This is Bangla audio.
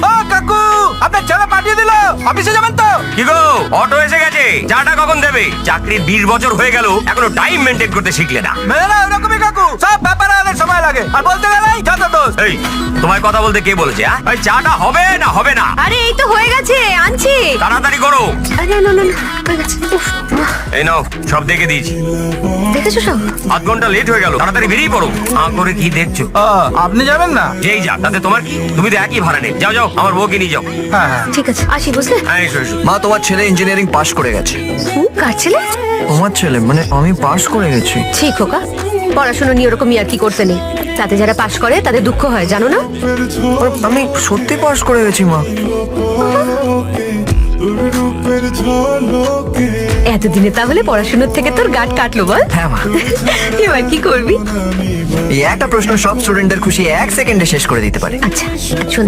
ও কাকু, আপনার ছেলে পাঠিয়ে দিল, অফিসে যাবেন তো? কি গো, অটো এসে গেছে, চাটা কখন দেবে? চাকরির 20 বছর হয়ে গেল, এখনো টাইম মেনটেন করতে শিখলে না। মেয়েরা ওরকমই কাকু, সব ব্যাপারে ওদের সময় লাগে, আর বলতে গেলেই যত দোষ। এই, তোমায় কথা বলতে কে বলেছে? এই চাটা হবে না হবে না? আরে এই তো হয়ে গেছে, আনছি। তাড়াতাড়ি করো। আরে না না না, হয়ে গেছে। উফ, এই নাও, সব দেখে দিয়েছি। দেখেছো সব? আধ ঘন্টা লেট হয়ে গেল, তাড়াতাড়ি বেরিয়ে পড়ো। করে কি দেখছো? আপনি যাবেন না? যেই যা, তাতে তোমার কি? তুমি তো একই ভাড়া নেই। যাও যাও, আমার বউকে নিয়ে যাও। হ্যাঁ হ্যাঁ। ঠিক আছে, আসি, বুঝলে? হ্যাঁ, এসো এসো। মা, তোমার ছেলে ইঞ্জিনিয়ারিং পাশ করে গেছে। কার ছেলে? তোমার ছেলে মানে আমি পাশ করে গেছি। ঠিক খোকা, পড়াশোনা নিয়ে ওরকম আর কি করতে নেই। তাতে যারা পাশ করে তাদের দুঃখ হয়, জানো না? আমি সত্যি পাশ করে গেছি মা। এতদিনে তাহলে পড়াশোনার থেকে তোর গাট কাটলো, বল? হ্যাঁ মা। এবার কি করবি? এই একটা প্রশ্ন সব স্টুডেন্টদের খুশি 1 সেকেন্ডে শেষ করে দিতে পারে। আচ্ছা শোন,